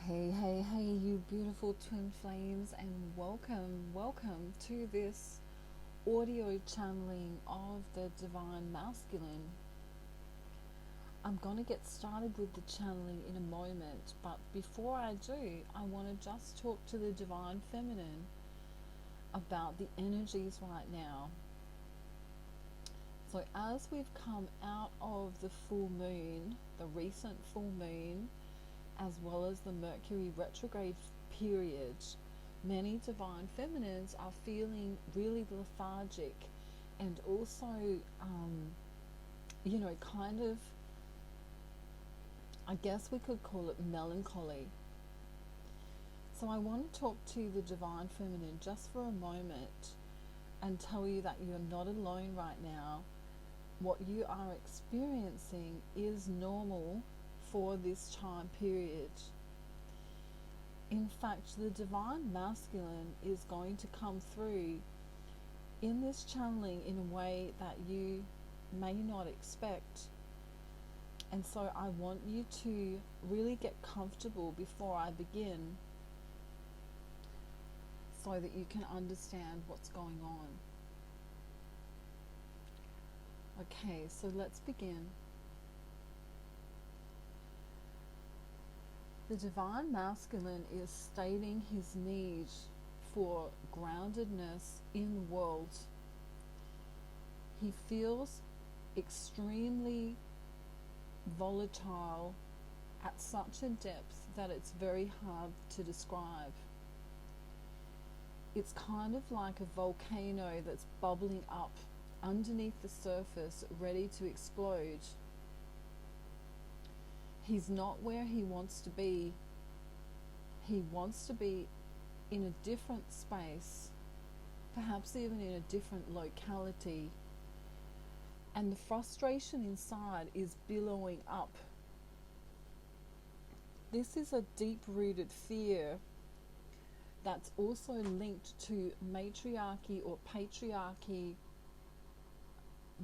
Hey, hey, hey, you beautiful twin flames, and welcome to this audio channeling of the Divine Masculine. I'm going to get started with the channeling in a moment, but before I do, I want to just talk to the Divine Feminine about the energies right now. So, as we've come out of the full moon, the recent full moon, as well as the Mercury retrograde period, many divine feminines are feeling really lethargic and also, kind of, I guess we could call it melancholy. So I want to talk to the divine feminine just for a moment and tell you that you're not alone right now. What you are experiencing is normal for this time period. In fact, the divine masculine is going to come through in this channeling in a way that you may not expect. And so I want you to really get comfortable before I begin so that you can understand what's going on. Okay, so let's begin. The divine masculine is stating his need for groundedness in the world. He feels extremely volatile at such a depth that it's very hard to describe. It's kind of like a volcano that's bubbling up underneath the surface, ready to explode. He's not where he wants to be. He wants to be in a different space, perhaps even in a different locality. And the frustration inside is billowing up. This is a deep-rooted fear that's also linked to matriarchy or patriarchy,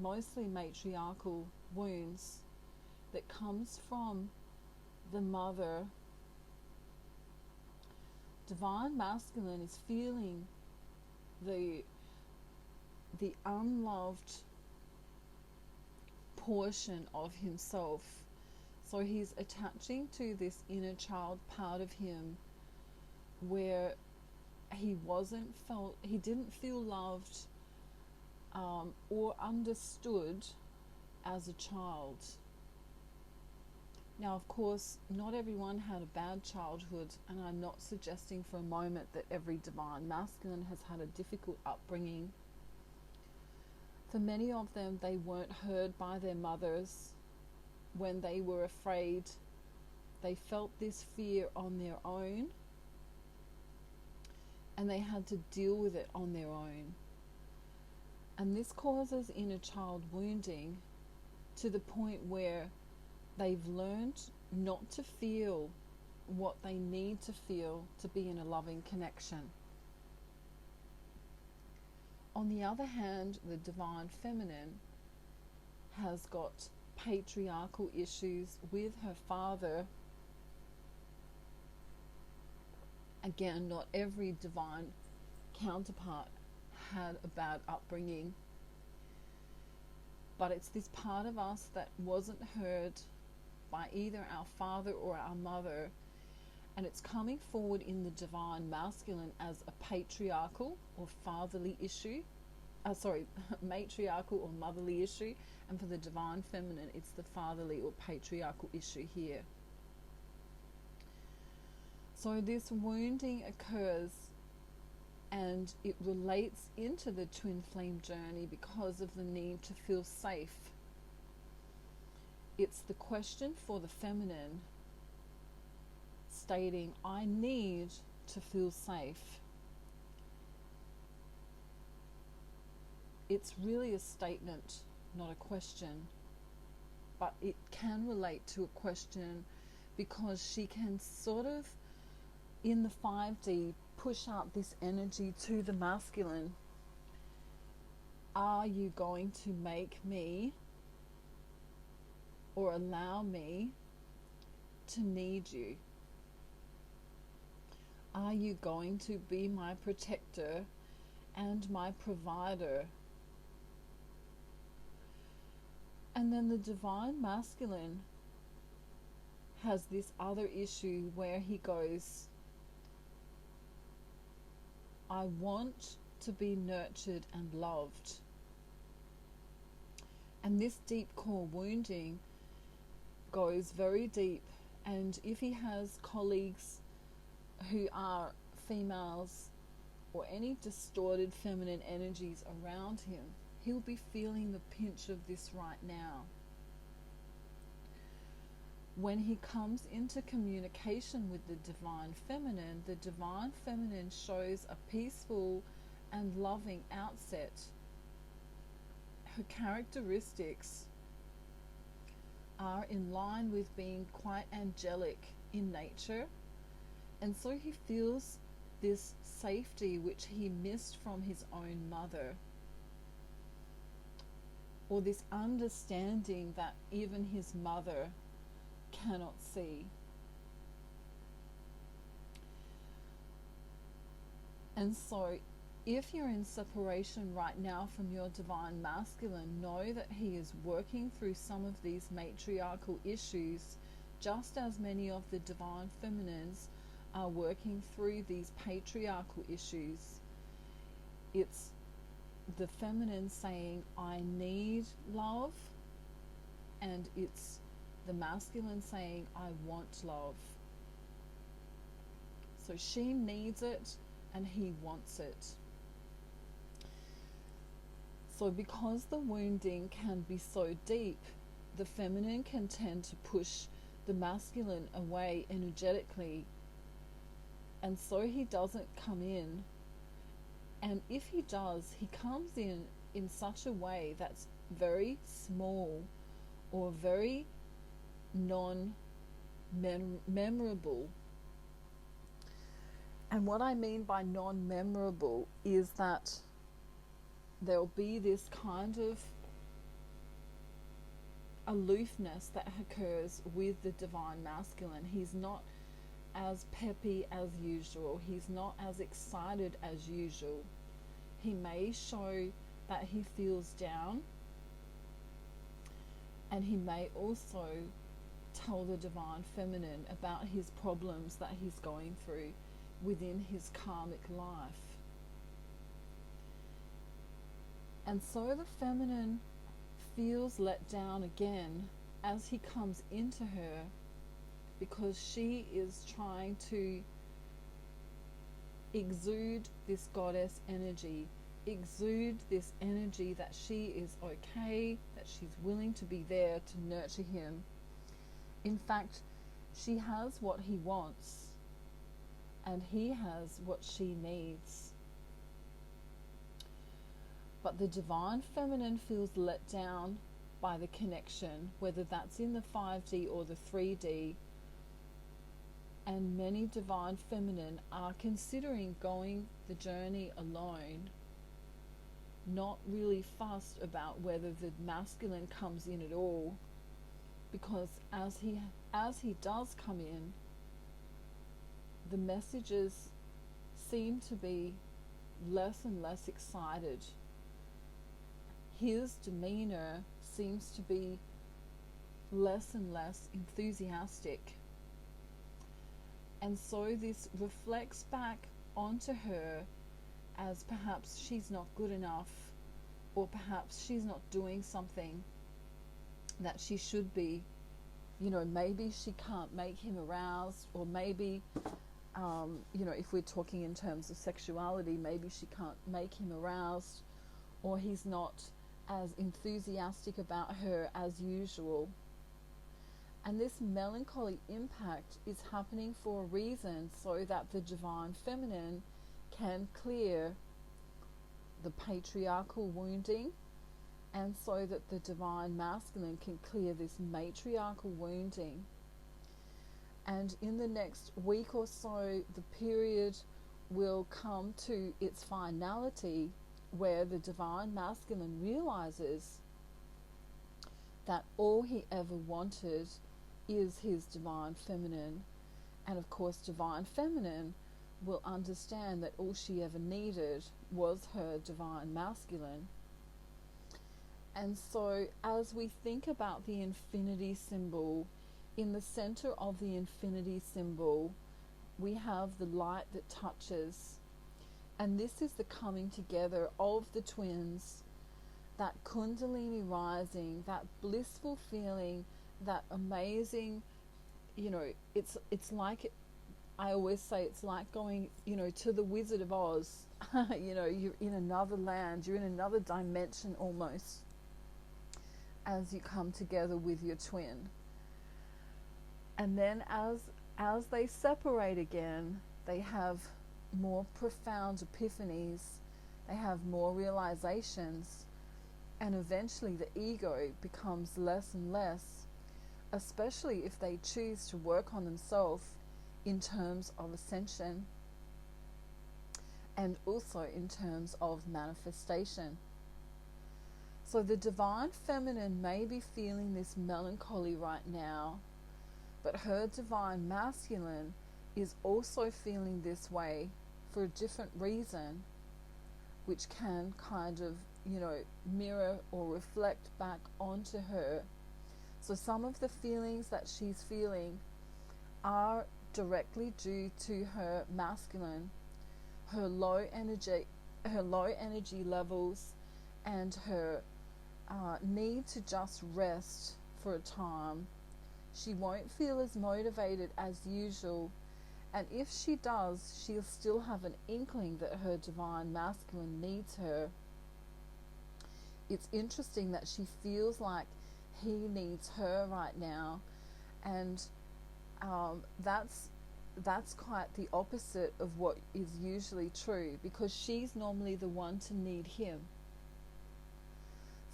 mostly matriarchal wounds that comes from the mother. Divine masculine is feeling the unloved portion of himself. So he's attaching to this inner child part of him where he didn't feel loved or understood as a child. Now, of course, not everyone had a bad childhood, and I'm not suggesting for a moment that every divine masculine has had a difficult upbringing. For many of them, they weren't heard by their mothers when they were afraid. They felt this fear on their own, and they had to deal with it on their own. And this causes inner child wounding to the point where they've learned not to feel what they need to feel to be in a loving connection. On the other hand, the divine feminine has got patriarchal issues with her father. Again, not every divine counterpart had a bad upbringing, but it's this part of us that wasn't heard by either our father or our mother, and it's coming forward in the divine masculine as a patriarchal or fatherly issue. Matriarchal or motherly issue, and for the divine feminine, it's the fatherly or patriarchal issue here. So this wounding occurs, and it relates into the twin flame journey because of the need to feel safe. It's the question for the feminine stating, I need to feel safe. It's really a statement, not a question, but it can relate to a question because she can sort of, in the 5D, push out this energy to the masculine. Are you going to make me or allow me to need you? Are you going to be my protector and my provider? And then the divine masculine has this other issue where he goes, I want to be nurtured and loved. And this deep core wounding goes very deep. And if he has colleagues who are females or any distorted feminine energies around him, he'll be feeling the pinch of this right now. When he comes into communication with the divine feminine shows a peaceful and loving outset. Her characteristics are in line with being quite angelic in nature, and so he feels this safety which he missed from his own mother, or this understanding that even his mother cannot see. And so if you're in separation right now from your divine masculine, know that he is working through some of these matriarchal issues, just as many of the divine feminines are working through these patriarchal issues. It's the feminine saying, I need love, and it's the masculine saying, I want love. So she needs it and he wants it. So because the wounding can be so deep, the feminine can tend to push the masculine away energetically, and so he doesn't come in. And if he does, he comes in such a way that's very small or very non-memorable. And what I mean by non-memorable is that there'll be this kind of aloofness that occurs with the divine masculine. He's not as peppy as usual. He's not as excited as usual. He may show that he feels down, and he may also tell the divine feminine about his problems that he's going through within his karmic life. And so the feminine feels let down again as he comes into her, because she is trying to exude this goddess energy, exude this energy that she is okay, that she's willing to be there to nurture him. In fact, she has what he wants, and he has what she needs. But the divine feminine feels let down by the connection, whether that's in the 5D or the 3D. And many divine feminine are considering going the journey alone, not really fussed about whether the masculine comes in at all, because as he does come in, the messages seem to be less and less excited. His demeanor seems to be less and less enthusiastic. And so this reflects back onto her as perhaps she's not good enough, or perhaps she's not doing something that she should be. You know, maybe she can't make him aroused, or maybe, if we're talking in terms of sexuality, maybe she can't make him aroused, or he's not as enthusiastic about her as usual. And this melancholy impact is happening for a reason, so that the divine feminine can clear the patriarchal wounding, and so that the divine masculine can clear this matriarchal wounding. And in the next week or so, the period will come to its finality, where the divine masculine realizes that all he ever wanted is his divine feminine. And of course, divine feminine will understand that all she ever needed was her divine masculine. And so, as we think about the infinity symbol, in the center of the infinity symbol, we have the light that touches. And this is the coming together of the twins, that kundalini rising, that blissful feeling, that amazing, it's like, I always say it's like going, to the Wizard of Oz. You're in another land, you're in another dimension almost, as you come together with your twin. And then as they separate again, they have more profound epiphanies, they have more realizations, and eventually the ego becomes less and less, especially if they choose to work on themselves in terms of ascension and also in terms of manifestation. So the divine feminine may be feeling this melancholy right now, but her divine masculine is also feeling this way for a different reason, which can kind of, mirror or reflect back onto her. So some of the feelings that she's feeling are directly due to her masculine, her low energy levels, and her need to just rest for a time. She won't feel as motivated as usual, and if she does, she'll still have an inkling that her divine masculine needs her. It's interesting that she feels like he needs her right now, and that's quite the opposite of what is usually true, because she's normally the one to need him.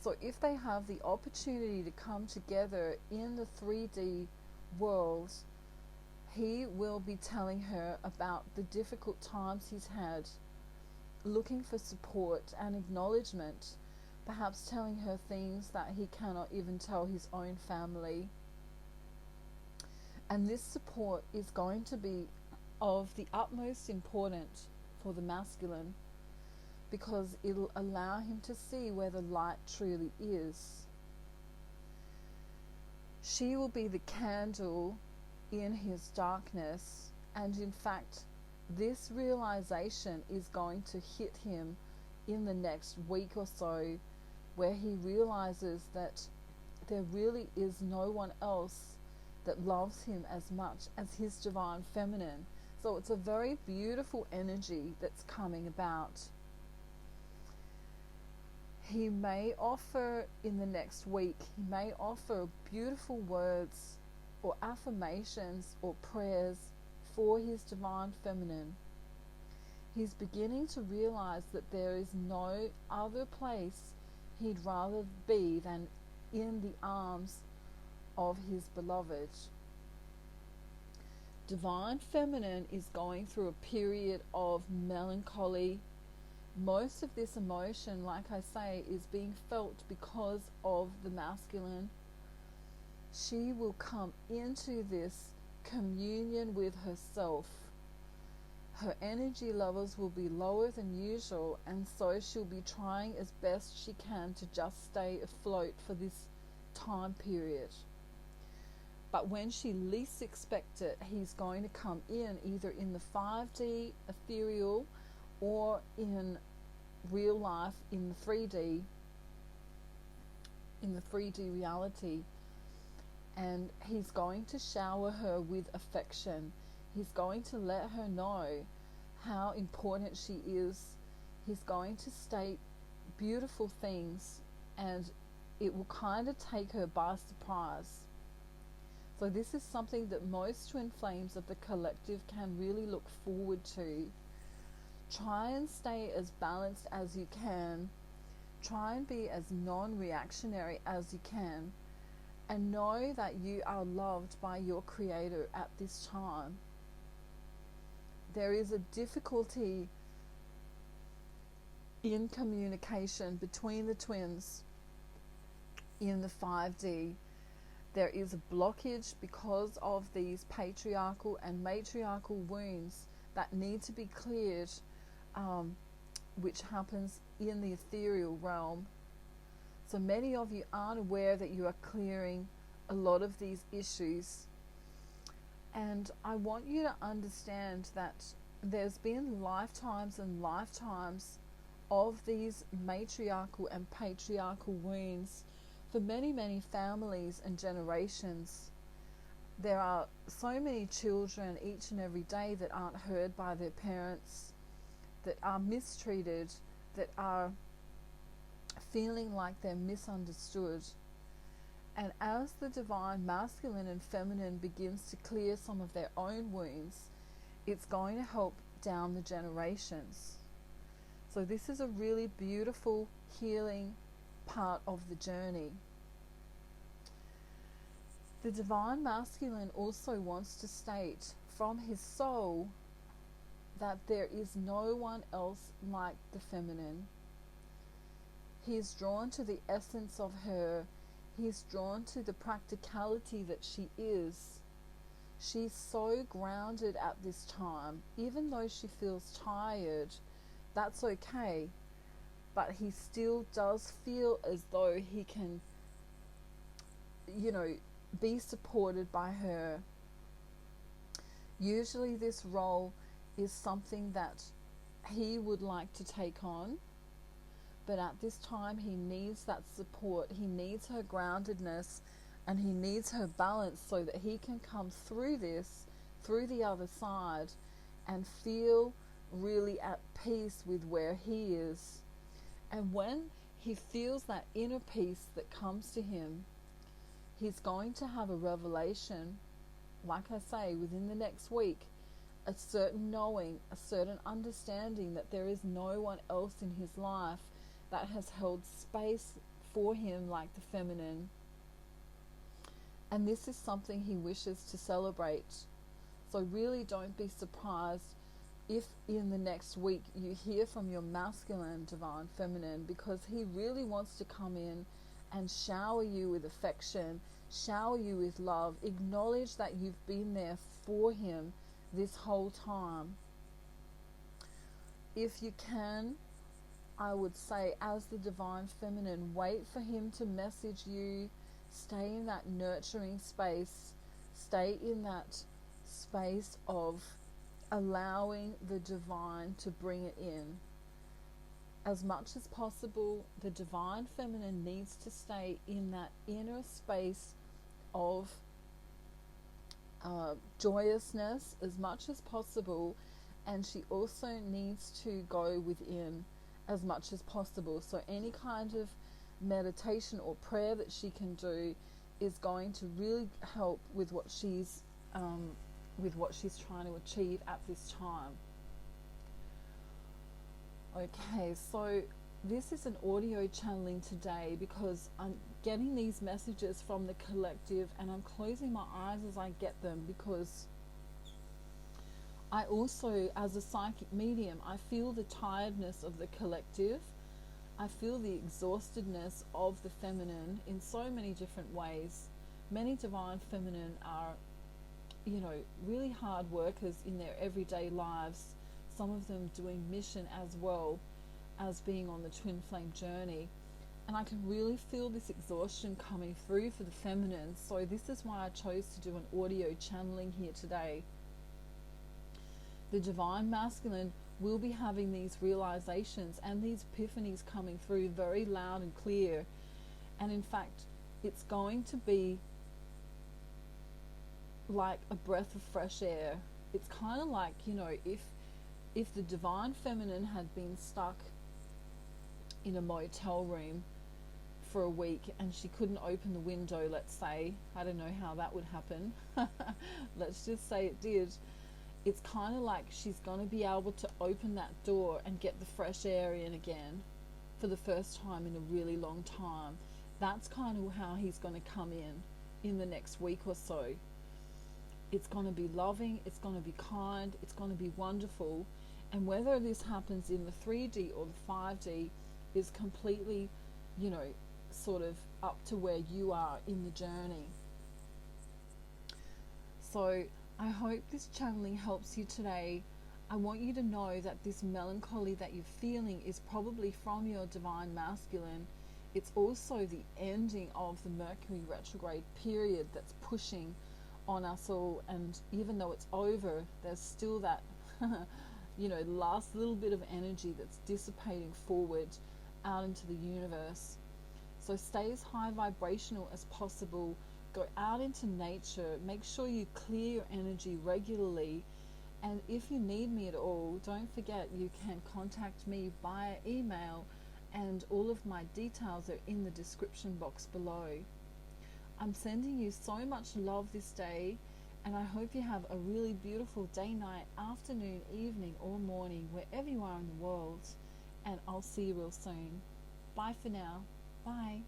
So if they have the opportunity to come together in the 3D world, he will be telling her about the difficult times he's had, looking for support and acknowledgement, perhaps telling her things that he cannot even tell his own family. And this support is going to be of the utmost importance for the masculine, because it'll allow him to see where the light truly is. She will be the candle in his darkness, and in fact, this realization is going to hit him in the next week or so, where he realizes that there really is no one else that loves him as much as his divine feminine. So it's a very beautiful energy that's coming about. He may offer in the next week, he may offer beautiful words or affirmations or prayers for his divine feminine. He's beginning to realize that there is no other place he'd rather be than in the arms of his beloved. Divine feminine is going through a period of melancholy. Most of this emotion, like I say, is being felt because of the masculine. She will come into this communion with herself. Her energy levels will be lower than usual, and so she'll be trying as best she can to just stay afloat for this time period. But when she least expects it, he's going to come in either in the 5D ethereal or in real life in the 3D reality, and he's going to shower her with affection. He's going to let her know how important she is. He's going to state beautiful things, and it will kind of take her by surprise. So this is something that most twin flames of the collective can really look forward to. Try and stay as balanced as you can. Try and be as non-reactionary as you can. And know that you are loved by your Creator at this time. There is a difficulty in communication between the twins in the 5D. There is a blockage because of these patriarchal and matriarchal wounds that need to be cleared, which happens in the ethereal realm. So many of you aren't aware that you are clearing a lot of these issues. And I want you to understand that there's been lifetimes and lifetimes of these matriarchal and patriarchal wounds for many, many families and generations. There are so many children each and every day that aren't heard by their parents, that are mistreated, that are feeling like they're misunderstood. And as the divine masculine and feminine begins to clear some of their own wounds, it's going to help down the generations. So this is a really beautiful healing part of the journey. The divine masculine also wants to state from his soul that there is no one else like the feminine. He is drawn to the essence of her. He is drawn to the practicality that she is. She's so grounded at this time. Even though she feels tired, that's okay. But he still does feel as though he can, be supported by her. Usually this role is something that he would like to take on, but at this time he needs that support. He needs her groundedness, and he needs her balance so that he can come through this, through the other side, and feel really at peace with where he is. And when he feels that inner peace that comes to him, he's going to have a revelation, like I say, within the next week, a certain knowing, a certain understanding that there is no one else in his life that has held space for him like the feminine. And this is something he wishes to celebrate. So really don't be surprised if in the next week you hear from your masculine divine feminine, because he really wants to come in and shower you with affection, shower you with love, acknowledge that you've been there for him this whole time. If you can, I would say, as the divine feminine, wait for him to message you. Stay in that nurturing space. Stay in that space of allowing the divine to bring it in. As much as possible, the divine feminine needs to stay in that inner space of joyousness as much as possible, and she also needs to go within as much as possible. So any kind of meditation or prayer that she can do is going to really help with what she's trying to achieve at this time. Okay, so this is an audio channeling today because I'm getting these messages from the collective, and I'm closing my eyes as I get them, because I also, as a psychic medium, I feel the tiredness of the collective. I feel the exhaustedness of the feminine in so many different ways. Many divine feminine are, really hard workers in their everyday lives. Some of them doing mission as well as being on the twin flame journey. And I can really feel this exhaustion coming through for the feminine. So this is why I chose to do an audio channeling here today. The divine masculine will be having these realizations and these epiphanies coming through very loud and clear. And in fact, it's going to be like a breath of fresh air. It's kind of like, if the divine feminine had been stuck in a motel room for a week and she couldn't open the window, let's say, I don't know how that would happen, let's just say it did. It's kind of like she's going to be able to open that door and get the fresh air in again for the first time in a really long time. That's kind of how he's going to come in the next week or so. It's going to be loving, it's going to be kind, it's going to be wonderful. And whether this happens in the 3D or the 5D is completely, sort of up to where you are in the journey. So I hope this channeling helps you today. I want you to know that this melancholy that you're feeling is probably from your divine masculine. It's also the ending of the Mercury retrograde period that's pushing on us all, and even though it's over, there's still that last little bit of energy that's dissipating forward out into the universe. So stay as high vibrational as possible. Go out into nature. Make sure you clear your energy regularly. And if you need me at all, don't forget you can contact me via email, and all of my details are in the description box below. I'm sending you so much love this day, and I hope you have a really beautiful day, night, afternoon, evening, or morning, wherever you are in the world. And I'll see you real soon. Bye for now. Bye.